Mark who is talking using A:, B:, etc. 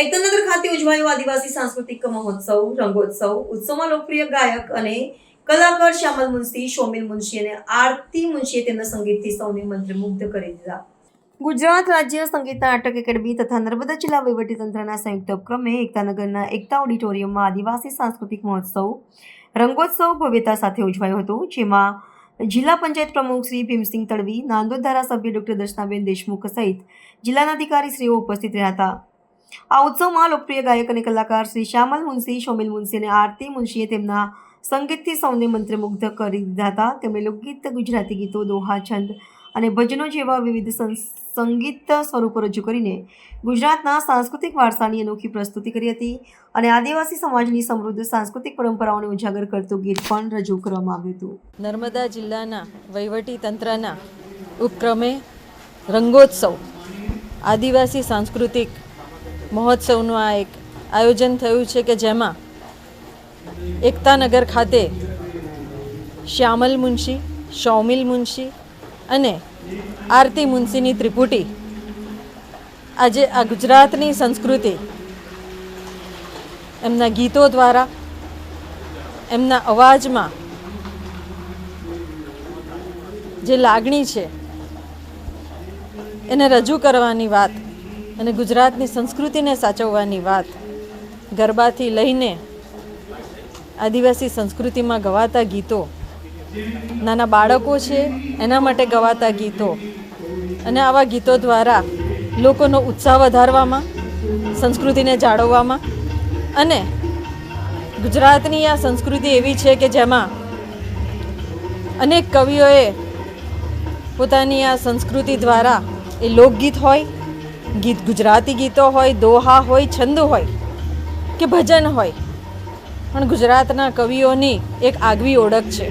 A: એકતાનગર ખાતે ઉજવાયો આદિવાસી સાંસ્કૃતિક મહોત્સવ રંગોત્સવ ઉત્સવમાં લોકપ્રિય ગાયક અને કલાકાર શ્યામલ મુનશી, શોમિલ મુનશી અને આરતી મુનશીએ તેમના સંગીતથી સૌને મંત્રમુગ્ધ કરી દીધા. ગુજરાત રાજ્ય સંગીત નાટક એકેડમી તથા નર્મદા જિલ્લા વહીવટીતંત્રના સંયુક્ત ઉપક્રમે એકતાનગરના એકતા ઓડિટોરિયમમાં આદિવાસી સાંસ્કૃતિક મહોત્સવ રંગોત્સવ ભવ્યતા સાથે ઉજવાયો હતો, જેમાં જિલ્લા પંચાયત પ્રમુખ શ્રી ભીમસિંહ તડવી, નાંદોદ ધારાસભ્ય ડોક્ટર દર્શનાબેન દેશમુખ સહિત જિલ્લાના અધિકારીશ્રીઓ ઉપસ્થિત રહ્યા હતા. આ ઉત્સવમાં લોકપ્રિય ગાયક અને કલાકાર શ્રી શ્યામલ મુનશી, શોમિલ મુનશી અને આરતી મુનશીએ તેમના સંગીતથી સૌને મંત્રમુગ્ધ કરી દીધા હતા. તેમણે લોકગીત, ગુજરાતી ગીતો, દોહા, છંદ અને ભજનો જેવા વિવિધ સંગીત સ્વરૂપો રજૂ કરીને ગુજરાતના સાંસ્કૃતિક વારસાની અનોખી પ્રસ્તુતિ કરી હતી અને આદિવાસી સમાજની સમૃદ્ધ સાંસ્કૃતિક પરંપરાઓને ઉજાગર કરતું ગીત પણ રજૂ કરવામાં આવ્યું હતું.
B: નર્મદા જિલ્લાના વહીવટીતંત્રના ઉપક્રમે રંગોત્સવ આદિવાસી સાંસ્કૃતિક મહોત્સવનું આ એક આયોજન થયું છે કે જેમાં એકતાનગર ખાતે શ્યામલ મુનશી, શૌમિલ મુનશી અને આરતી મુનશીની ત્રિપુટી આજે આ ગુજરાતની સંસ્કૃતિ એમના ગીતો દ્વારા, એમના અવાજમાં જે લાગણી છે એને રજૂ કરવાની વાત અને ગુજરાતની સંસ્કૃતિને સાચવવાની વાત, ગરબાથી લઈને આદિવાસી સંસ્કૃતિમાં ગવાતા ગીતો, નાના બાળકો છે એના માટે ગવાતા ગીતો અને આવા ગીતો દ્વારા લોકોનો ઉત્સાહ વધારવામાં, સંસ્કૃતિને જાળવવામાં અને ગુજરાતની આ સંસ્કૃતિ એવી છે કે જેમાં અનેક કવિઓએ પોતાની આ સંસ્કૃતિ દ્વારા એ લોકગીત હોય, ગુજરાતી ગીતો હોય, દોહા હોય, છંદ હોય કે ભજન હોય, પણ ગુજરાતના કવિઓની એક આગવી ઓળખ છે.